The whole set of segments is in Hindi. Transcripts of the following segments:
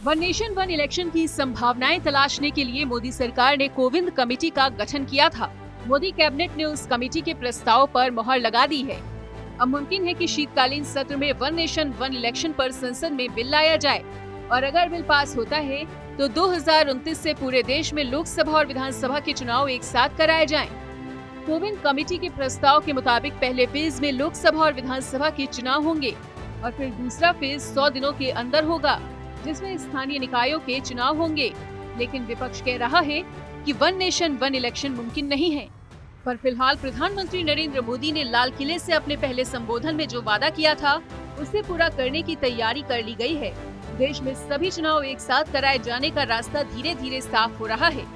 वन नेशन वन इलेक्शन की संभावनाएं तलाशने के लिए मोदी सरकार ने कोविंद कमेटी का गठन किया था। मोदी कैबिनेट ने उस कमेटी के प्रस्ताव पर मुहर लगा दी है। अब मुमकिन है कि शीतकालीन सत्र में वन नेशन वन इलेक्शन पर संसद में बिल लाया जाए और अगर बिल पास होता है तो 2029 से पूरे देश में लोकसभा और विधानसभा के चुनाव एक साथ कराए जाएं। कोविंद कमेटी के प्रस्ताव के मुताबिक पहले फेज में लोकसभा और विधानसभा के चुनाव होंगे और फिर दूसरा फेज 100 दिनों के अंदर होगा, जिसमें स्थानीय निकायों के चुनाव होंगे। लेकिन विपक्ष कह रहा है कि वन नेशन वन इलेक्शन मुमकिन नहीं है। पर फिलहाल प्रधानमंत्री नरेंद्र मोदी ने लाल किले से अपने पहले संबोधन में जो वादा किया था उसे पूरा करने की तैयारी कर ली गई है। देश में सभी चुनाव एक साथ कराए जाने का रास्ता धीरे धीरे साफ हो रहा है।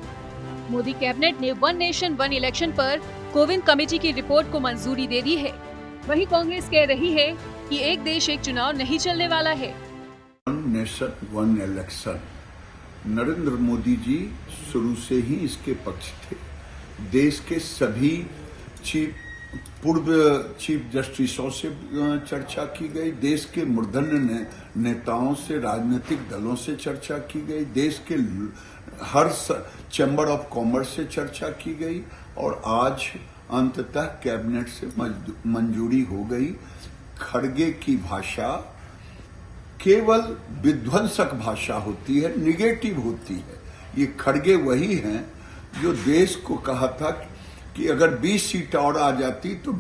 मोदी कैबिनेट ने वन नेशन वन इलेक्शन पर कोविंद कमेटी की रिपोर्ट को मंजूरी दे दी है। वहीं कांग्रेस कह रही है कि एक देश एक चुनाव नहीं चलने वाला है। One nation one election, Narendra Modi ji शुरू से ही इसके पक्ष थे। देश के सभी पूर्व चीफ जस्टिसों से चर्चा की गई, देश के मूर्धन्य नेताओं से, राजनीतिक दलों से चर्चा की गई, देश के हर चैम्बर ऑफ कॉमर्स से चर्चा की गई और आज अंततः कैबिनेट से मंजूरी हो गई। खड़गे की भाषा केवल विध्वंसक भाषा होती है, निगेटिव होती है। ये खड़गे वही हैं जो देश को कहा था कि अगर 20 सीट और आ जाती तो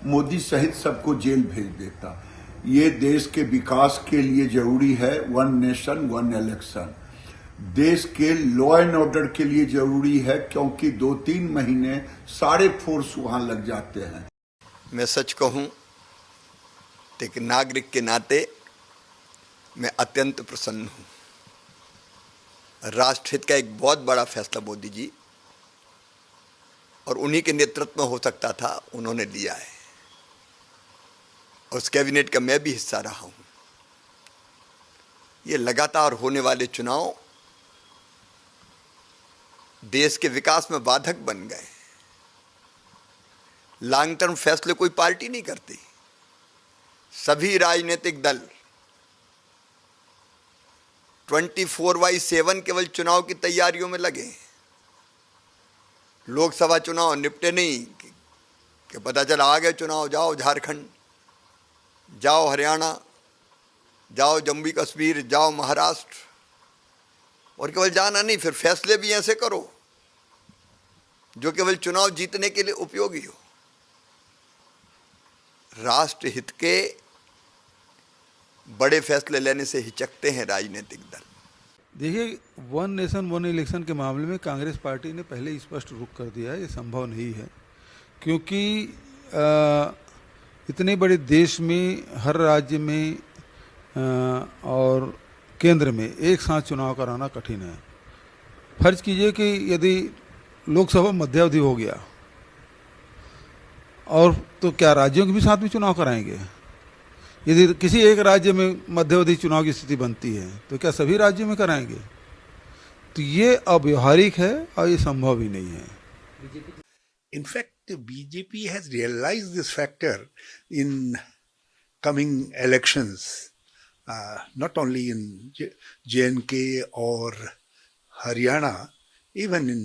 मोदी सहित सबको जेल भेज देता। ये देश के विकास के लिए जरूरी है वन नेशन वन इलेक्शन। देश के लॉ एंड ऑर्डर के लिए जरूरी है, क्योंकि 2-3 महीने सारे फोर्स वहां लग जाते हैं। मैं सच कहूं तो एक नागरिक के नाते मैं अत्यंत प्रसन्न हूं। राष्ट्रहित का एक बहुत बड़ा फैसला मोदी जी और उन्हीं के नेतृत्व में हो सकता था, उन्होंने लिया है और उस कैबिनेट का मैं भी हिस्सा रहा हूं। ये लगातार होने वाले चुनाव देश के विकास में बाधक बन गए। लॉन्ग टर्म फैसले कोई पार्टी नहीं करती। सभी राजनीतिक दल 24/7 केवल चुनाव की तैयारियों में लगे। लोकसभा चुनाव निपटे नहीं कि पता चला आ गए चुनाव, जाओ झारखंड, जाओ हरियाणा, जाओ जम्मू कश्मीर, जाओ महाराष्ट्र, और केवल जाना नहीं, फिर फैसले भी ऐसे करो जो केवल चुनाव जीतने के लिए उपयोगी हो। राष्ट्रहित के बड़े फैसले लेने से हिचकते हैं राजनीतिक दल। देखिए, वन नेशन वन इलेक्शन के मामले में कांग्रेस पार्टी ने पहले स्पष्ट रुख कर दिया है, ये संभव नहीं है, क्योंकि इतने बड़े देश में हर राज्य में और केंद्र में एक साथ चुनाव कराना कठिन है। फर्ज कीजिए कि यदि लोकसभा मध्यावधि हो गया और तो क्या राज्यों के भी साथ में चुनाव कराएंगे? यदि किसी एक राज्य में मध्यावधि चुनाव की स्थिति बनती है तो क्या सभी राज्यों में कराएंगे? तो ये अव्यवहारिक है और ये संभव ही नहीं है। In fact BJP has realised this factor in coming elections, not only in J&K or Haryana, even in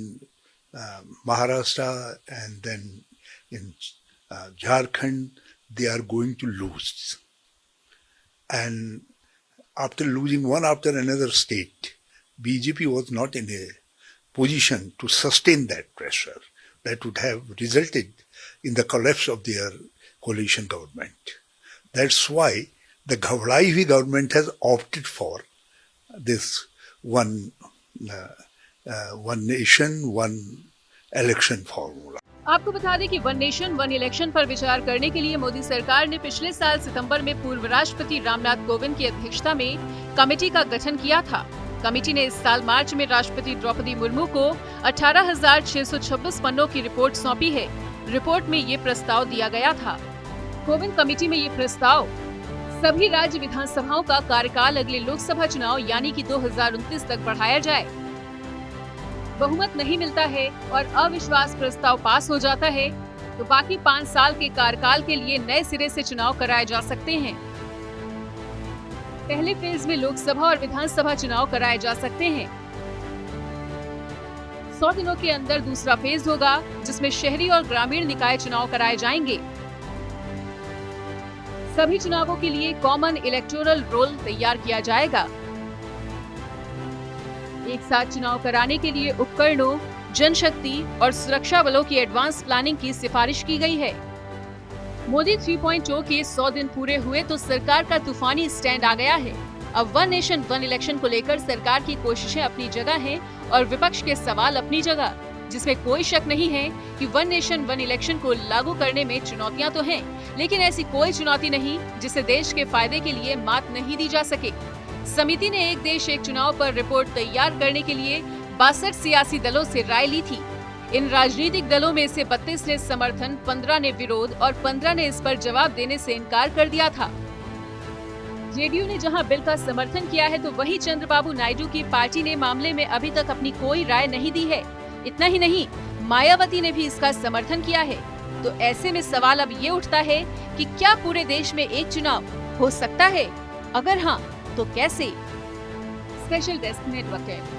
Maharashtra and then in Jharkhand, they are going to lose. And after losing one after another state, BJP was not in a position to sustain that pressure. That would have resulted in the collapse of their coalition government. That's why the Ghavraivi government has opted for this one nation, one election formula. आपको बता दें कि वन नेशन वन इलेक्शन पर विचार करने के लिए मोदी सरकार ने पिछले साल सितंबर में पूर्व राष्ट्रपति रामनाथ कोविंद की अध्यक्षता में कमेटी का गठन किया था। कमेटी ने इस साल मार्च में राष्ट्रपति द्रौपदी मुर्मू को 18,626 पन्नों की रिपोर्ट सौंपी है। रिपोर्ट में ये प्रस्ताव दिया गया था। कोविंद कमेटी में ये प्रस्ताव सभी राज्य विधानसभाओं का कार्यकाल अगले लोकसभा चुनाव यानी कि 2029 तक बढ़ाया जाए। बहुमत नहीं मिलता है और अविश्वास प्रस्ताव पास हो जाता है तो बाकी 5 साल के कार्यकाल के लिए नए सिरे से चुनाव कराए जा सकते हैं। पहले फेज में लोकसभा और विधानसभा चुनाव कराए जा सकते हैं। 100 दिनों के अंदर दूसरा फेज होगा, जिसमें शहरी और ग्रामीण निकाय चुनाव कराए जाएंगे। सभी चुनावों के लिए कॉमन इलेक्टोरल रोल तैयार किया जाएगा। एक साथ चुनाव कराने के लिए उपकरणों, जनशक्ति और सुरक्षा बलों की एडवांस प्लानिंग की सिफारिश की गई है। मोदी 3.0 के 100 दिन पूरे हुए तो सरकार का तूफानी स्टैंड आ गया है। अब वन नेशन वन इलेक्शन को लेकर सरकार की कोशिशें अपनी जगह हैं और विपक्ष के सवाल अपनी जगह, जिसमें कोई शक नहीं है कि वन नेशन वन इलेक्शन को लागू करने में चुनौतियां तो हैं, लेकिन ऐसी कोई चुनौती नहीं जिसे देश के फायदे के लिए मात नहीं दी जा सके। समिति ने एक देश एक चुनाव पर रिपोर्ट तैयार करने के लिए 62 सियासी दलों से राय ली थी। इन राजनीतिक दलों में से 32 ने समर्थन, 15 ने विरोध और 15 ने इस पर जवाब देने से इनकार कर दिया था। जेडीयू ने जहां बिल का समर्थन किया है, तो वहीं चंद्रबाबू नायडू की पार्टी ने मामले में अभी तक अपनी कोई राय नहीं दी है। इतना ही नहीं, मायावती ने भी इसका समर्थन किया है। तो ऐसे में सवाल अब ये उठता है कि क्या पूरे देश में एक चुनाव हो सकता है? अगर हाँ, तो कैसे? स्पेशल डेस्क नेटवर्क है।